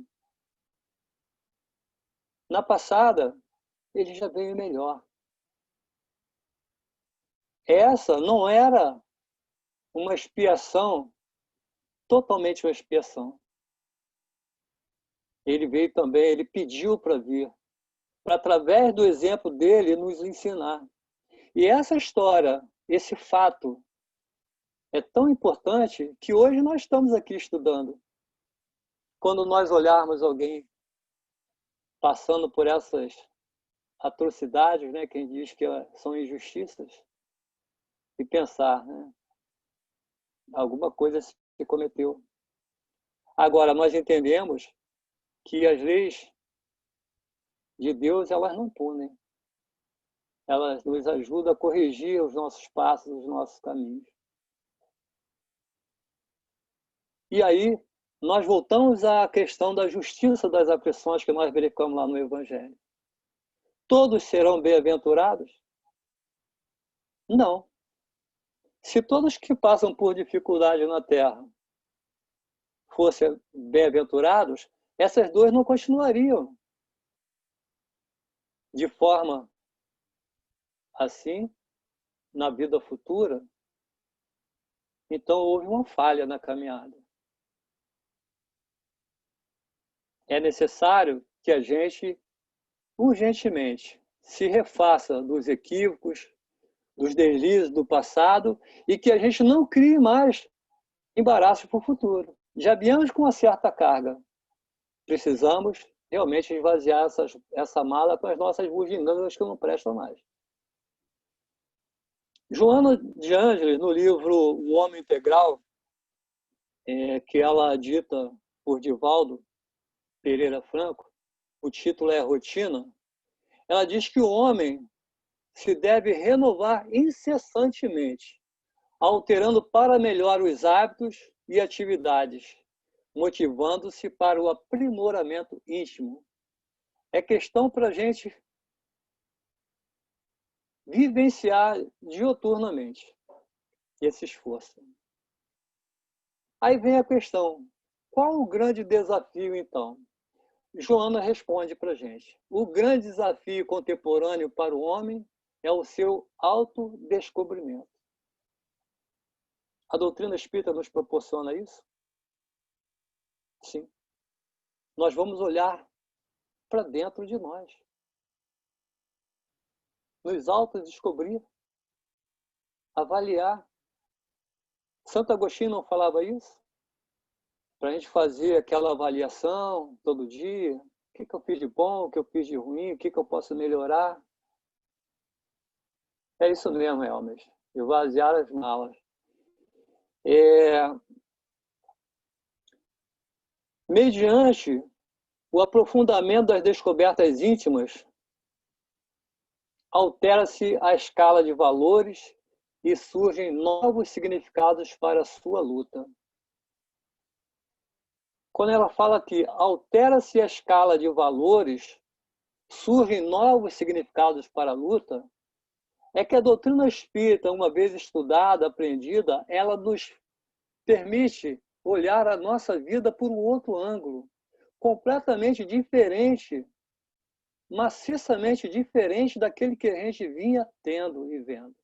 Speaker 3: Na passada, ele já veio melhor. Essa não era uma expiação, totalmente uma expiação. Ele veio também, ele pediu para vir, para através do exemplo dele nos ensinar. E essa história, esse fato, é tão importante que hoje nós estamos aqui estudando. Quando nós olharmos alguém passando por essas atrocidades, né, quem diz que são injustiças, e pensar, né, alguma coisa se cometeu. Agora, nós entendemos que as leis de Deus, elas não punem. Elas nos ajudam a corrigir os nossos passos, os nossos caminhos. E aí, nós voltamos à questão da justiça das aflições que nós verificamos lá no Evangelho. Todos serão bem-aventurados? Não. Se todos que passam por dificuldade na Terra fossem bem-aventurados, essas duas não continuariam de forma assim na vida futura. Então houve uma falha na caminhada. É necessário que a gente urgentemente se refaça dos equívocos, dos deslizes do passado e que a gente não crie mais embaraços para o futuro. Já viemos com uma certa carga. Precisamos realmente esvaziar essa mala com as nossas bugigangas que não prestam mais. Joana de Ângeles, no livro O Homem Integral, que ela dita por Divaldo Pereira Franco, o título é Rotina, ela diz que o homem se deve renovar incessantemente, alterando para melhor os hábitos e atividades, motivando-se para o aprimoramento íntimo. É questão para a gente vivenciar diuturnamente esse esforço. Aí vem a questão, qual o grande desafio então? Joana responde para a gente. O grande desafio contemporâneo para o homem é o seu autodescobrimento. A doutrina espírita nos proporciona isso? Sim. Nós vamos olhar para dentro de nós. Nos autodescobrir. Avaliar. Santo Agostinho não falava isso? Para a gente fazer aquela avaliação todo dia. O que eu fiz de bom, o que eu fiz de ruim, o que eu posso melhorar. É isso mesmo, Elmer. Esvaziar as malas. Mediante o aprofundamento das descobertas íntimas, altera-se a escala de valores e surgem novos significados para a sua luta. Quando ela fala que altera-se a escala de valores, surgem novos significados para a luta, é que a doutrina espírita, uma vez estudada, aprendida, ela nos permite olhar a nossa vida por um outro ângulo, completamente diferente, maciçamente diferente daquele que a gente vinha tendo e vendo.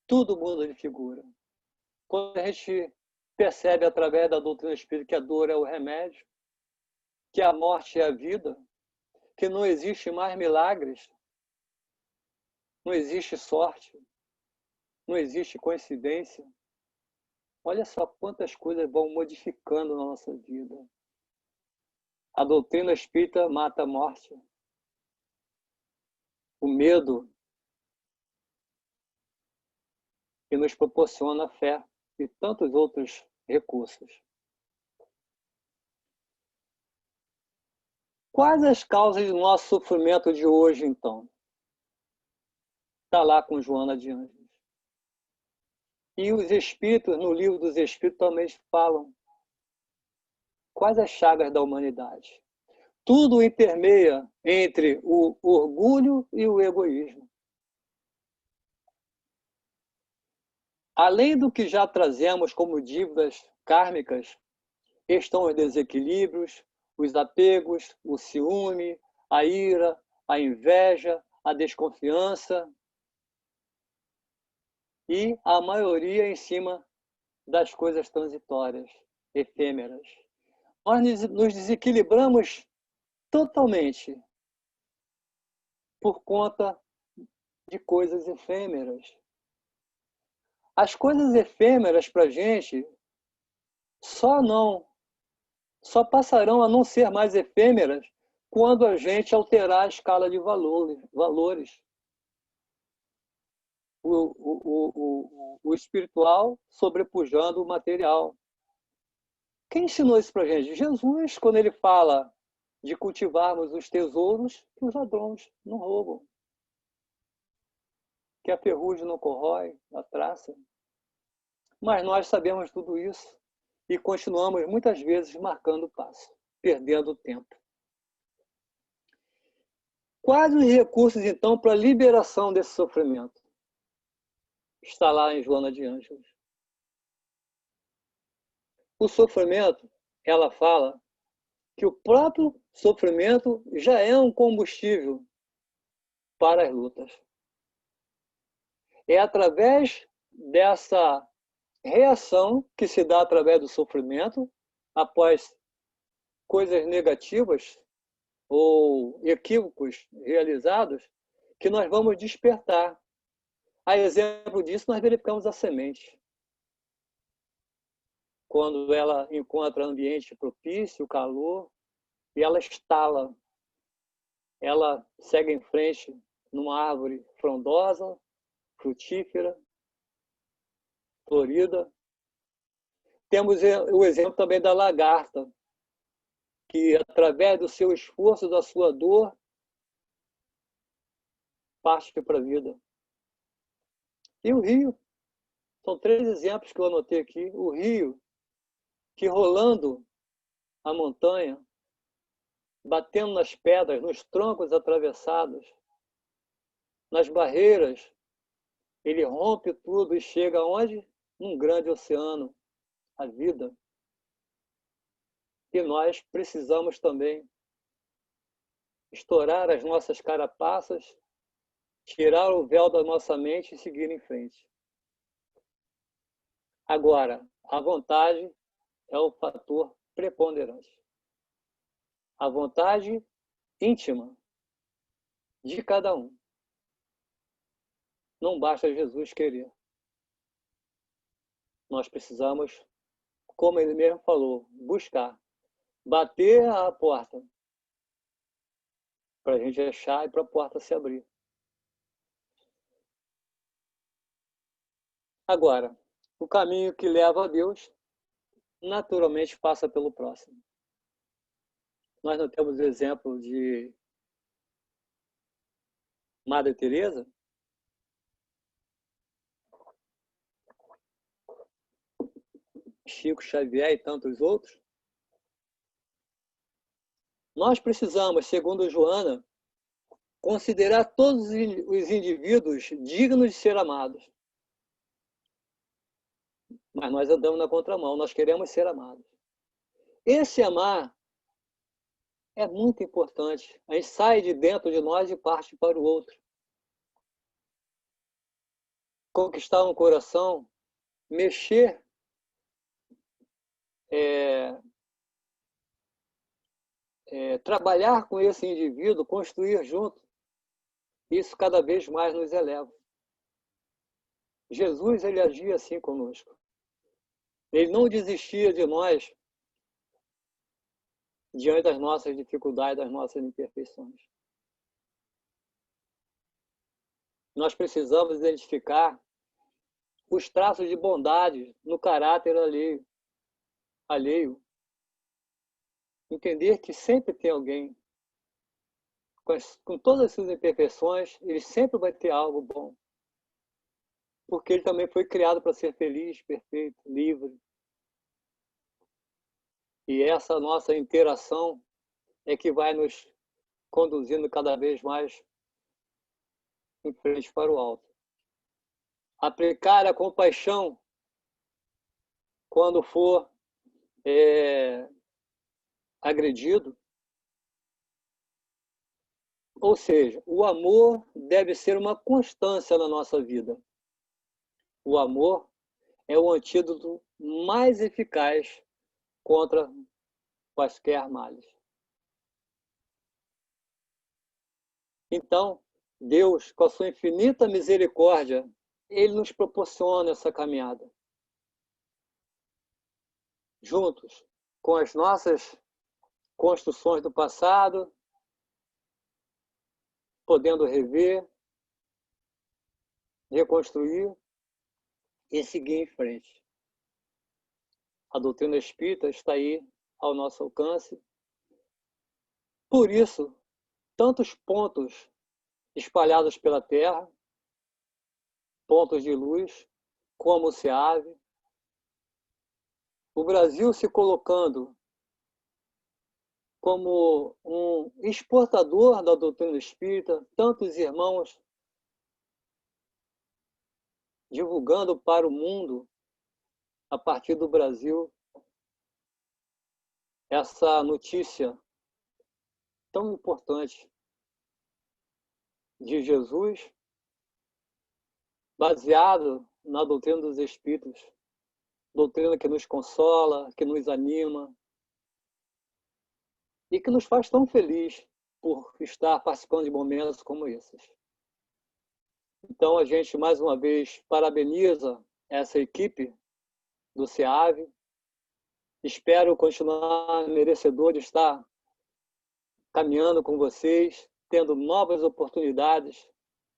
Speaker 3: Tudo muda de figura. Quando a gente percebe através da doutrina espírita que a dor é o remédio, que a morte é a vida, que não existe mais milagres, não existe sorte, não existe coincidência. Olha só quantas coisas vão modificando na nossa vida. A doutrina espírita mata a morte. O medo que nos proporciona a fé e tantos outros recursos. Quais as causas do nosso sofrimento de hoje, então? Está lá com Joana de Ângeles. E os Espíritos, no livro dos Espíritos, também falam quais as chagas da humanidade. Tudo intermeia entre o orgulho e o egoísmo. além do que já trazemos como dívidas kármicas, estão os desequilíbrios, os apegos, o ciúme, a ira, a inveja, a desconfiança e a maioria em cima das coisas transitórias, efêmeras. Nós nos desequilibramos totalmente por conta de coisas efêmeras. As coisas efêmeras para a gente só passarão a não ser mais efêmeras quando a gente alterar a escala de valores. O espiritual sobrepujando o material. Quem ensinou isso para a gente? Jesus, quando ele fala de cultivarmos os tesouros que os ladrões não roubam, que a ferrugem não corrói a traça. Mas nós sabemos tudo isso e continuamos muitas vezes marcando o passo, perdendo tempo. Quais os recursos, então, para a liberação desse sofrimento? Está lá em Joana de Ângeles. O sofrimento, ela fala que o próprio sofrimento já é um combustível para as lutas. É através dessa reação que se dá através do sofrimento, após coisas negativas ou equívocos realizados, que nós vamos despertar. A exemplo disso, nós verificamos a semente. Quando ela encontra ambiente propício, calor, e ela estala, ela segue em frente numa árvore frondosa, frutífera, florida. Temos o exemplo também da lagarta, que através do seu esforço, da sua dor, parte para a vida. E o rio, são 3 exemplos que eu anotei aqui. O rio, que rolando a montanha, batendo nas pedras, nos troncos atravessados, nas barreiras, ele rompe tudo e chega aonde? Num grande oceano, a vida. E nós precisamos também estourar as nossas carapaças, tirar o véu da nossa mente e seguir em frente. Agora, a vontade é o fator preponderante. A vontade íntima de cada um. Não basta Jesus querer. Nós precisamos, como ele mesmo falou, buscar, bater a porta para a gente achar e para a porta se abrir. Agora, o caminho que leva a Deus naturalmente passa pelo próximo. Nós não temos o exemplo de Madre Teresa? Chico Xavier e tantos outros? Nós precisamos, segundo Joana, considerar todos os indivíduos dignos de ser amados. Mas nós andamos na contramão, nós queremos ser amados. Esse amar é muito importante. A gente sai de dentro de nós e parte para o outro. Conquistar um coração, mexer, trabalhar com esse indivíduo, construir junto, isso cada vez mais nos eleva. Jesus, ele agia assim conosco. Ele não desistia de nós diante das nossas dificuldades, das nossas imperfeições. Nós precisamos identificar os traços de bondade no caráter alheio. Entender que sempre tem alguém, com todas as suas imperfeições, ele sempre vai ter algo bom. Porque ele também foi criado para ser feliz, perfeito, livre. E essa nossa interação é que vai nos conduzindo cada vez mais em frente para o alto. aplicar a compaixão quando for agredido. Ou seja, o amor deve ser uma constância na nossa vida. O amor é o antídoto mais eficaz contra quaisquer males. Então, Deus, com a sua infinita misericórdia, Ele nos proporciona essa caminhada. Juntos, com as nossas construções do passado, podendo rever, reconstruir e seguir em frente. A doutrina espírita está aí ao nosso alcance. Por isso, tantos pontos espalhados pela Terra, pontos de luz, como o SEAV, o Brasil se colocando como um exportador da doutrina espírita, tantos irmãos divulgando para o mundo, a partir do Brasil, essa notícia tão importante de Jesus, baseado na doutrina dos Espíritos, doutrina que nos consola, que nos anima e que nos faz tão feliz por estar participando de momentos como esses. Então, a gente, mais uma vez, parabeniza essa equipe do SEAV. Espero continuar merecedor de estar caminhando com vocês, tendo novas oportunidades,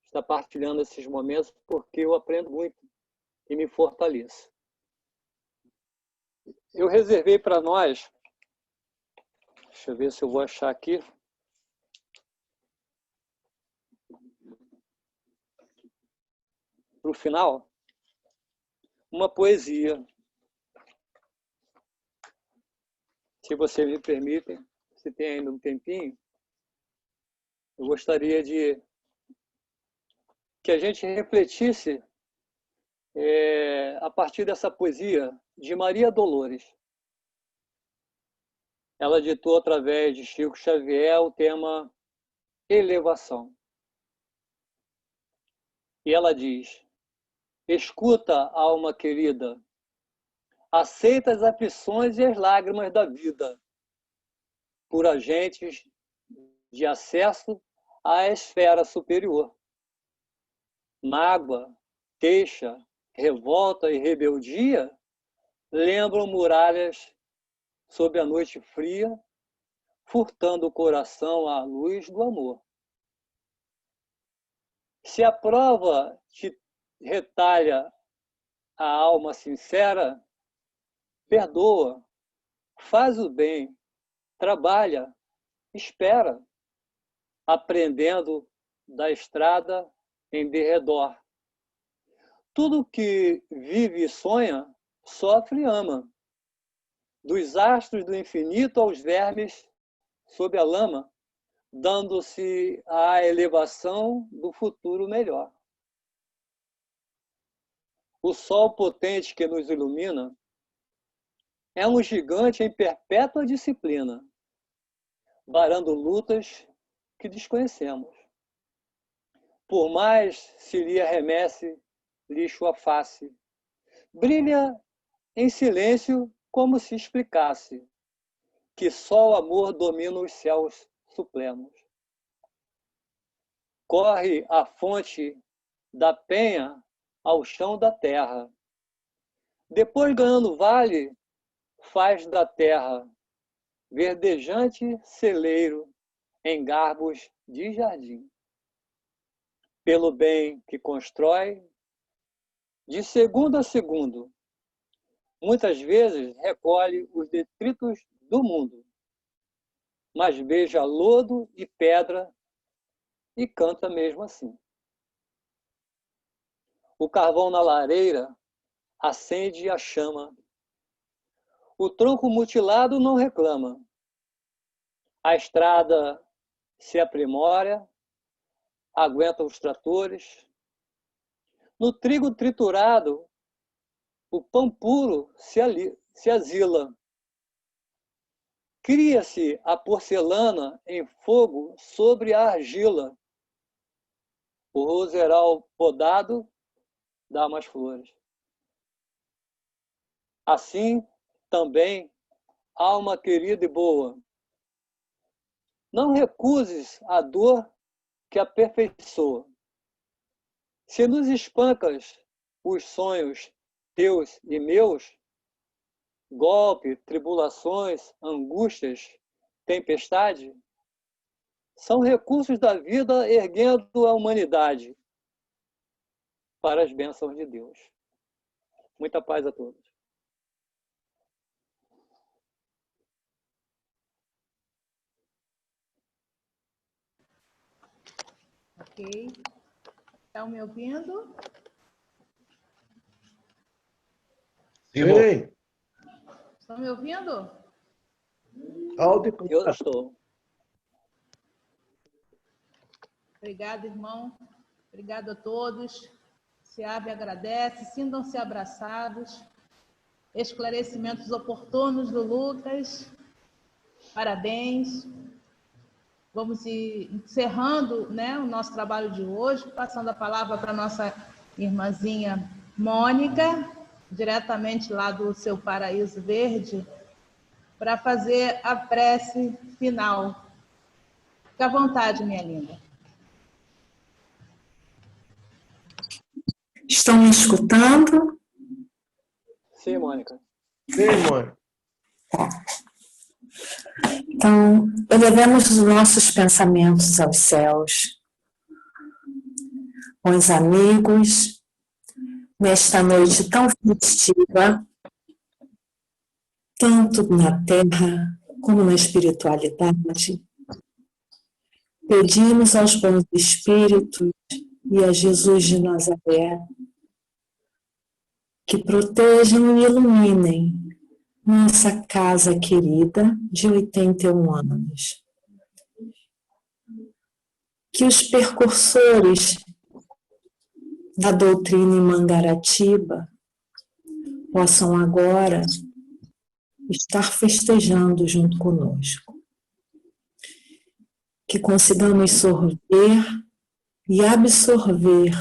Speaker 3: estar partilhando esses momentos, porque eu aprendo muito e me fortaleço. Eu reservei para nós, deixa eu ver se eu vou achar aqui, para o final, uma poesia. Se você me permite, se tem ainda um tempinho, eu gostaria de que a gente refletisse a partir dessa poesia de Maria Dolores. Ela ditou através de Chico Xavier o tema elevação. E ela diz: escuta, alma querida, aceita as aflições e as lágrimas da vida, por agentes de acesso à esfera superior. Mágoa, queixa, revolta e rebeldia lembram muralhas sob a noite fria, furtando o coração à luz do amor. Se a prova te retalha a alma sincera, perdoa, faz o bem, trabalha, espera, aprendendo da estrada em derredor. Tudo que vive e sonha, sofre e ama. Dos astros do infinito aos vermes sob a lama, dando-se à elevação do futuro melhor. O sol potente que nos ilumina é um gigante em perpétua disciplina, varando lutas que desconhecemos. Por mais se lhe arremesse lixo à face, brilha em silêncio como se explicasse que só o amor domina os céus supremos. Corre a fonte da penha ao chão da terra. Depois, ganhando vale, faz da terra verdejante celeiro em garbos de jardim. Pelo bem que constrói, de segundo a segundo, muitas vezes recolhe os detritos do mundo, mas beija lodo e pedra e canta mesmo assim. O carvão na lareira acende a chama. O tronco mutilado não reclama. A estrada se aprimora, aguenta os tratores. No trigo triturado, o pão puro se asila. Cria-se a porcelana em fogo sobre a argila. O roseral podado dá mais flores. Assim, também, alma querida e boa, não recuses a dor que aperfeiçoa. Se nos espancas os sonhos teus e meus, golpe, tribulações, angústias, tempestade, são recursos da vida erguendo a humanidade para as bênçãos de Deus. Muita paz a todos.
Speaker 1: Ok. Estão me ouvindo?
Speaker 5: Sim.
Speaker 1: Estão me ouvindo?
Speaker 3: Eu estou.
Speaker 1: Obrigada, irmão. Obrigada a todos. SEAB agradece. Sintam-se abraçados. Esclarecimentos oportunos do Lucas. Parabéns. Vamos ir encerrando, né, o nosso trabalho de hoje, passando a palavra para a nossa irmãzinha Mônica, diretamente lá do Seu Paraíso Verde, para fazer a prece final. Fique à vontade, minha linda.
Speaker 6: Estão me escutando?
Speaker 3: Sim, Mônica.
Speaker 5: Sim, Mônica.
Speaker 6: Então, elevemos os nossos pensamentos aos céus, com os amigos, nesta noite tão festiva, tanto na terra como na espiritualidade. Pedimos aos bons espíritos e a Jesus de Nazaré que protejam e iluminem nossa casa querida de 81 anos. Que os percursores da doutrina em Mangaratiba possam agora estar festejando junto conosco. Que consigamos sorver e absorver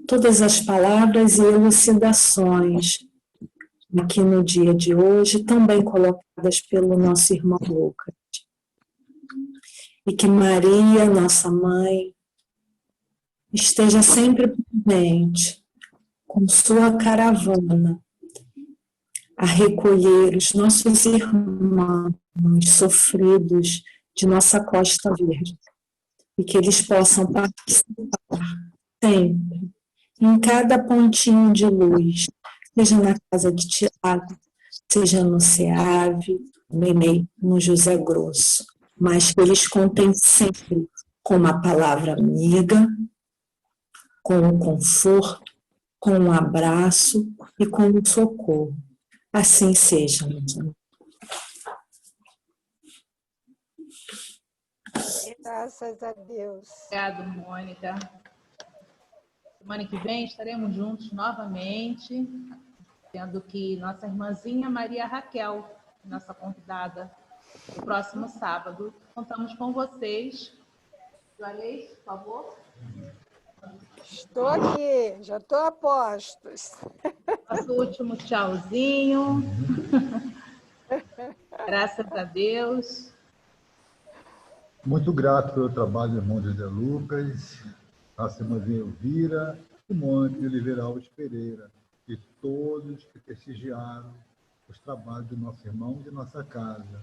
Speaker 6: todas as palavras e elucidações aqui no dia de hoje, também colocadas pelo nosso irmão Lucas. E que Maria, nossa mãe, esteja sempre presente, com sua caravana, a recolher os nossos irmãos sofridos de nossa Costa Verde, e que eles possam participar sempre, em cada pontinho de luz, seja na casa de Tiago, seja no SEAB, no José Grosso, mas que eles contem sempre com uma palavra amiga, com um conforto, com um abraço e com um socorro. Assim seja, meus amigos.
Speaker 7: Graças a Deus.
Speaker 1: Obrigada, Mônica. Semana que vem estaremos juntos novamente, sendo que nossa irmãzinha Maria Raquel, nossa convidada, no próximo sábado. Contamos com vocês. Juarez, por favor.
Speaker 7: Estou aqui, já estou a postos.
Speaker 1: Nosso último tchauzinho. Graças a Deus.
Speaker 8: Muito grato pelo trabalho do irmão José Lucas, nossa irmãzinha Elvira, e Mônica de Oliveira Alves Pereira, e todos que prestigiaram os trabalhos do nosso irmão de nossa casa.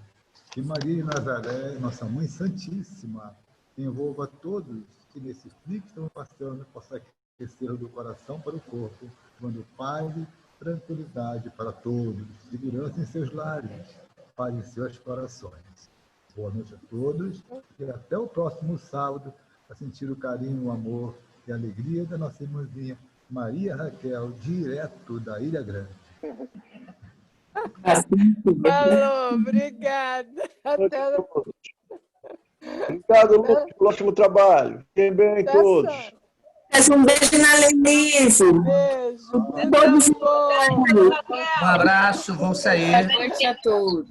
Speaker 8: E Maria de Nazaré, nossa Mãe Santíssima, envolva todos que nesse frio que estamos passando possa aquecer do coração para o corpo, dando paz e tranquilidade para todos, segurança em seus lares, paz em seus corações. Boa noite a todos e até o próximo sábado para sentir o carinho, o amor e a alegria da nossa irmãzinha Maria Raquel, direto da Ilha Grande.
Speaker 7: Falou, obrigada. Até...
Speaker 5: Obrigado, Lucas, pelo ótimo trabalho. Fiquem bem todos.
Speaker 6: Lucas, um beijo na Lenise.
Speaker 7: Beijo.
Speaker 6: Todos
Speaker 7: Bom.
Speaker 5: Um abraço, vou sair.
Speaker 2: Boa noite a todos.